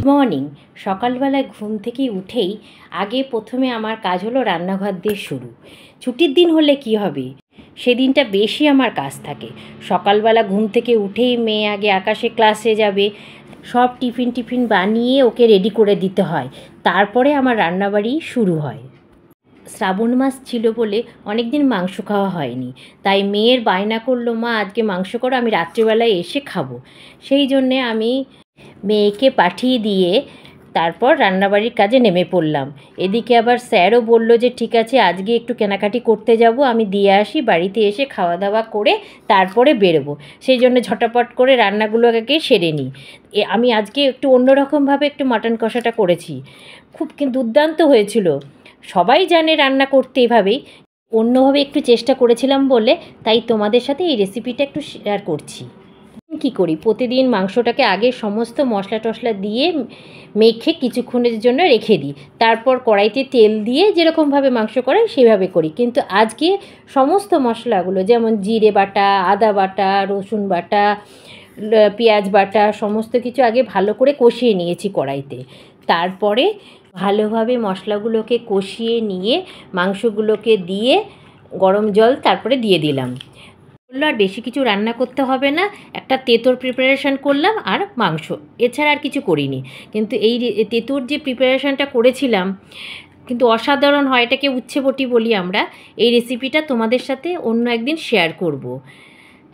Morning. সকালবেলায় ঘুম থেকে উঠেই আগে প্রথমে আমার কাজ হলো রান্নাঘর দিয়ে শুরু। ছুটির দিন হলে কি হবে, সেদিনটা বেশি আমার কাজ থাকে। সকালবেলা ঘুম থেকে উঠেই মেয়ে আগে আকাশে ক্লাসে যাবে, সব টিফিন বানিয়ে ওকে রেডি করে দিতে হয়, তারপরে আমার রান্নাবাড়ি শুরু হয়। শ্রাবণ মাস ছিল বলে অনেক দিন মাংস খাওয়া হয়নি, তাই মেয়ের বায়না করলো, মা আজকে মাংস করো, আমি রাত্রিবেলায় এসে খাবো। সেই জন্যে আমি মেয়েকে পাঠিয়ে দিয়ে তারপর রান্নাবাড়ির কাজে নেমে পড়লাম। এদিকে আবার স্যারও বলল যে ঠিক আছে আজকে একটু কেনাকাটি করতে যাব, আমি দিয়ে আসি, বাড়িতে এসে খাওয়া দাওয়া করে তারপরে বেরোবো। সেই জন্য ঝটাপট করে রান্নাগুলোকে সেরে নিই। আমি আজকে একটু অন্যরকমভাবে একটু মাটন কষাটা করেছি, খুব দুর্দান্ত হয়েছিল। সবাই জানে রান্না করতে এভাবেই, অন্যভাবে একটু চেষ্টা করেছিলাম বলে তাই তোমাদের সাথে এই রেসিপিটা একটু শেয়ার করছি। কী করি, প্রতিদিন মাংসটাকে আগে সমস্ত মশলা টশলা দিয়ে মেখে কিছুক্ষণের জন্য রেখে দিই, তারপর কড়াইতে তেল দিয়ে যেরকমভাবে মাংস করে সেভাবে করি। কিন্তু আজকে সমস্ত মশলাগুলো যেমন জিরে বাটা, আদা বাটা, রসুন বাটা, পেঁয়াজ বাটা সমস্ত কিছু আগে ভালো করে কষিয়ে নিয়েছি কড়াইতে। তারপরে ভালোভাবে মশলাগুলোকে কষিয়ে নিয়ে মাংসগুলোকে দিয়ে গরম জল তারপরে দিয়ে দিলাম। আর বেশি কিছু রান্না করতে হবে না, একটা তেঁতুর প্রিপারেশান করলাম আর মাংস, এছাড়া আর কিছু করিনি। কিন্তু এই তেঁতুর যে প্রিপারেশানটা করেছিলাম কিন্তু অসাধারণ হয়, এটাকে উচ্ছে বটি বলি আমরা। এই রেসিপিটা তোমাদের সাথে অন্য একদিন শেয়ার করব।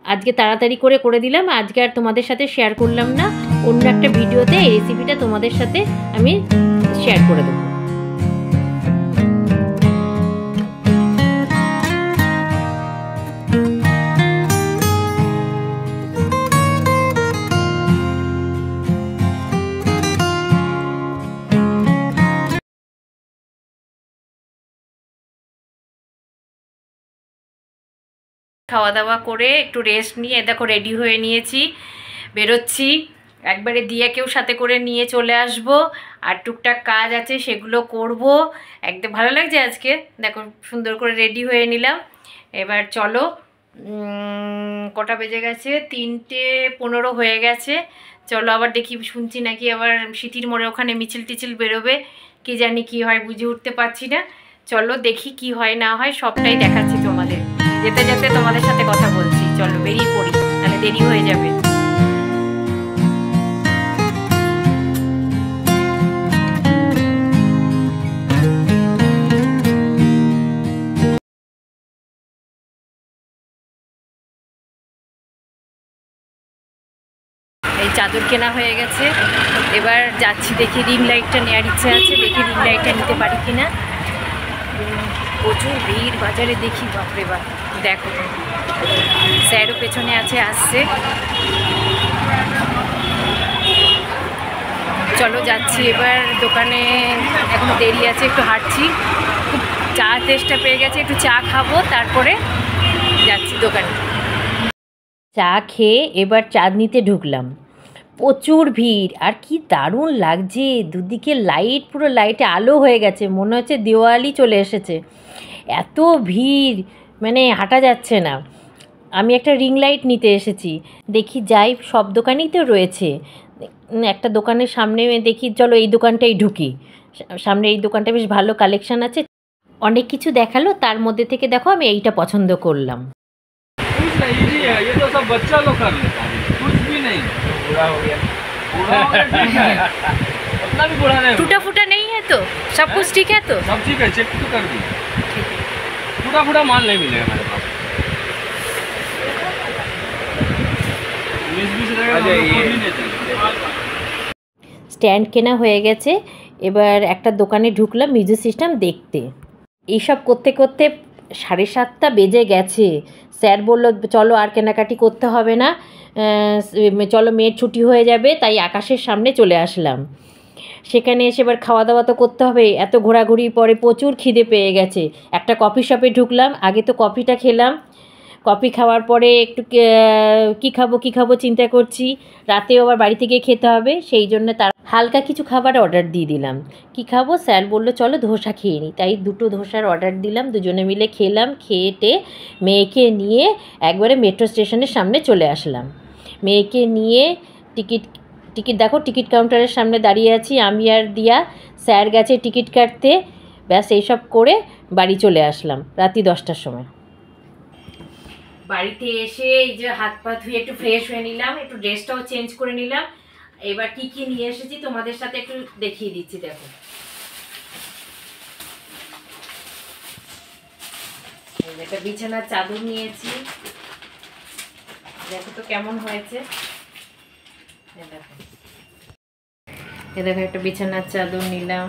আজকে তাড়াতাড়ি করে দিলাম, আজকে আর তোমাদের সাথে শেয়ার করলাম না, অন্য একটা ভিডিওতে এই রেসিপিটা তোমাদের সাথে আমি শেয়ার করে দেবো। খাওয়া দাওয়া করে একটু রেস্ট নিয়ে দেখো রেডি হয়ে নিয়েছি, বেরোচ্ছি। একবারে দিয়াকেও সাথে করে নিয়ে চলে আসব, আর টুকটাক কাজ আছে সেগুলো করব। একদম ভালো লাগছে আজকে, দেখো সুন্দর করে রেডি হয়ে নিলাম। এবার চলো, কটা বেজে গেছে, 3:15 হয়ে গেছে। চলো আবার দেখি, শুনছি নাকি আবার সিথির মোড়ে ওখানে মিছিল টিছিল বেরোবে, কি জানি কি হয়, বুঝে উঠতে পারছি না। চলো দেখি কি হয় না হয়, সবটাই দেখাচ্ছি তোমাদের। যেতে যেতে তোমাদের সাথে কথা বলছি, চলো বেরিয়ে পড়ি, তাহলে দেরি হয়ে যাবে। এই চাদর কেনা হয়ে গেছে, এবার যাচ্ছি, দেখি রিং লাইটটা নেওয়ার ইচ্ছে আছে, দেখি রিং লাইটটা নিতে পারি কিনা। প্রচুর ভিড় বাজারে, দেখি বাপরে বাপ। দেখো স্যারও পেছনে আছে, আসছে। চলো যাচ্ছি এবার দোকানে, এখন দেরি আছে, একটু হাঁটছি, খুব চা তেষ্টা পেয়ে গেছে, একটু চা খাবো, তারপরে যাচ্ছি দোকানে। চা খেয়ে এবার চাঁদনিতে ঢুকলাম, প্রচুর ভিড়, আর কি দারুণ লাগছে, দুদিকে লাইট, পুরো লাইটে আলো হয়ে গেছে, মনে হচ্ছে দিওয়ালি চলে এসেছে, এত ভিড়, মানে হাঁটা যাচ্ছে না। আমি একটা রিং লাইট নিতে এসেছি, দেখি যাই, সব দোকানেই তো রয়েছে। একটা দোকানের সামনে দেখি, চলো এই দোকানটাই ঢুকি, সামনে এই দোকানটা বেশ ভালো কালেকশান আছে, অনেক কিছু দেখালো, তার মধ্যে থেকে দেখো আমি এইটা পছন্দ করলাম। टूटा फूटा नहीं है तो सब कुछ ठीक है, तो सब ठीक है, चेक तो कर दी, टूटा फूटा माल नहीं मिलेगा मेरे पास। স্ট্যান্ড কেনা হয়ে গেছে, এবার একটা দোকানে ঢুকলাম মিউজিক সিস্টেম দেখতে। এইসব করতে করতে 7:30 বেজে গেছে। স্যার বলল চলো আর কেনাকাটি করতে হবে না, চলো মেয়ের ছুটি হয়ে যাবে, তাই আকাশের সামনে চলে আসলাম। সেখানে এসে এবার খাওয়া দাওয়া তো করতে হবে, এত ঘোরাঘুরি পরে প্রচুর খিদে পেয়ে গেছে। একটা কফি শপে ঢুকলাম, আগে তো কফিটা খেলাম, কফি খাওয়ার পরে একটু কী খাবো চিন্তা করছি, রাতেও আবার বাড়ি থেকে খেতে হবে, সেই জন্য তার হালকা কিছু খাবার অর্ডার দিয়ে দিলাম। কি খাবো, স্যার বললো চলো ধোসা খেয়ে নিই, তাই 2টো ধোসার অর্ডার দিলাম, দুজনে মিলে খেলাম। খেয়ে মেয়েকে নিয়ে একবারে মেট্রো স্টেশনের সামনে চলে আসলাম। মেয়েকে নিয়ে টিকিট টিকিট দেখো, টিকিট কাউন্টারের সামনে দাঁড়িয়ে আছি আমি আর দিয়া। স্যার গেছে টিকিট কাটতে, ব্যাস এইসব করে বাড়ি চলে আসলাম রাত্রি 10টার সময়। বাড়িতে এসে এই যে হাত পা ধুয়ে একটু ফ্রেশ হয়ে নিলাম, একটু ড্রেসটাও চেঞ্জ করে নিলাম। এবার কি কি নিয়ে এসেছি তোমাদের সাথে একটু দেখিয়ে দিচ্ছি। দেখো একটা বিছানার চাদর নিয়েছি, দেখো তো কেমন হয়েছে। দেখো একটা বিছানার চাদর নিলাম,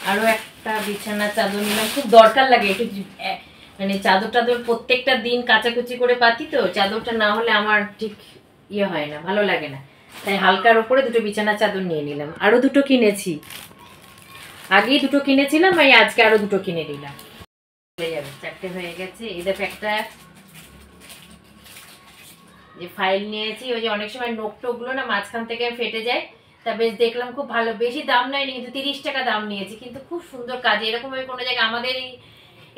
আরো একটা বিছানার চাদর নিলাম, খুব দরকার লাগে একটু, মানে চাদর টাদর প্রত্যেকটা দিন কাচাকুচি করে পাতি তো, চাদরটা না হলে আমার ঠিক ইয়ে হয় না, ভালো লাগে না, তাই হালকার ওপরে দুটো বিছানার চাদর নিয়ে নিলাম। আরো দুটো কিনেছি, আগেই দুটো কিনেছিলাম, এই আজকে আরো দুটো কিনে নিলাম, হয়ে যাবে, 4টে হয়ে গেছে। এই দেখো একটা যে ফাইল নিয়েছি, ওই যে অনেক সময় নোক টোকগুলো না মাঝখান থেকে ফেটে যায়, তা বেশ দেখলাম খুব ভালো, বেশি দাম নেয়নি কিন্তু 30 টাকা দাম নিয়েছি, কিন্তু খুব সুন্দর কাজ, এরকম ভাবে কোনো জায়গায় আমাদের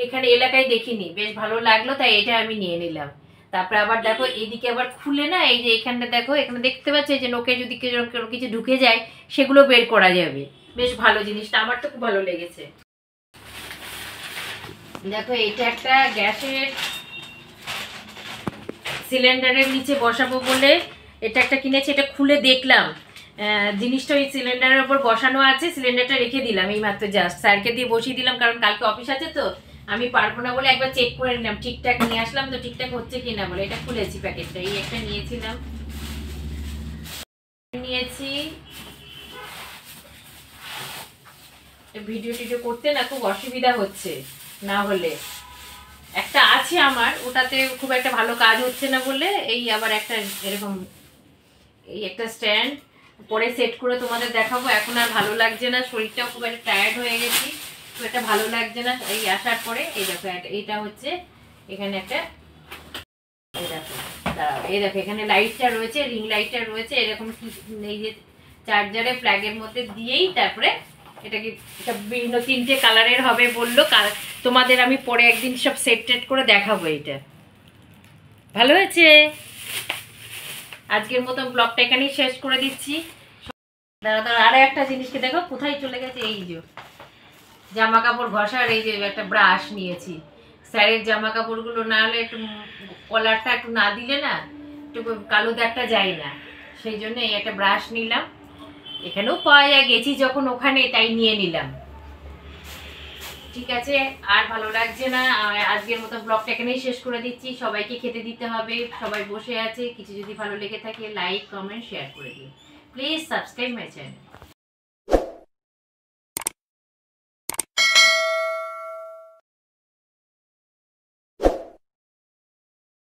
এখানে এলাকায় দেখিনি, বেশ ভালো লাগলো, তাই এটা আমি নিয়ে নিলাম। তারপরে আবার দেখো এইদিকে আবার খুলে না, এই যে এখানটা দেখো, এখানে দেখতে পাচ্ছ যে নোকে যদি কোনো কিছু ঢুকে যায় সেগুলো বের করা যাবে, বেশ ভালো জিনিসটা, আমার তো খুব ভালো লেগেছে। দেখো এইটা একটা গ্যাসের সিলিন্ডারের নিচে বসাবো বলে এটা একটা কিনেছি, এটা খুলে দেখলাম জিনিসটা ওই সিলিন্ডারের উপর বসানো আছে, সিলিন্ডারটা রেখে দিলাম এই মাত্র, জাস্ট স্যারকে দিয়ে বসিয়ে দিলাম, কারণ কালকে অফিস আছে তো আমি পারবো না বলে একবার চেক করে নিলাম, ঠিকঠাক নিয়ে আসলাম তো, ঠিকঠাক হচ্ছে কিনা বলে। এটা খুলেছি প্যাকেটটা, এই একটা নিয়েছিলাম, নিয়েছি। ভিডিও টিডিও করতে না খুব অসুবিধা হচ্ছে, না হলে একটা আছে আমার, ওটাতে খুব একটা ভালো কাজ হচ্ছে না বলে এই আবার একটা এরকম, এই একটা স্ট্যান্ড পরে সেট করে তোমাদের দেখাবো। এখন আর ভালো লাগছে না, শরীরটাও খুব একটা টায়ার্ড হয়ে গেছি, খুব একটা ভালো লাগছে না এই আসার পরে। এই দেখো এইটা হচ্ছে এখানে একটা, এই দেখো দাঁড়াও, এই দেখো এখানে লাইটটা রয়েছে, রিং লাইটটা রয়েছে, এরকম এই যে চার্জারে প্লাগের মধ্যে দিয়েই তারপরে এটাকে, এটা বিভিন্ন 3টে কালারের হবে বললো, তোমাদের আমি পরে একদিন সব সেট টেট করে দেখাবো। এইটা ভালো হয়েছে। আজকের মতো ব্লগটা এখানেই শেষ করে দিচ্ছি। আরো একটা জিনিসকে দেখো কোথায় চলে গেছে, এই যে জামা কাপড় ঘষার এই যে একটা ব্রাশ নিয়েছি, স্যারের জামা কাপড়গুলো না হলে একটু কলারটা একটু না দিলে না একটু কালো দাগটা যায় না, সেই জন্য এই একটা ব্রাশ নিলাম, এখানেও পাওয়া যায়, গেছি যখন ওখানে তাই নিয়ে নিলাম। ঠিক আছে, আর ভালো লাগছে না, আজকের মতো ব্লগটা এখানেই শেষ করে দিচ্ছি। সবাইকে খেতে দিতে হবে, সবাই বসে আছে, কিছু যদি ভালো লেগে থাকে লাইক কমেন্ট শেয়ার করে দিও, প্লিজ সাবস্ক্রাইব মাই চ্যানেল।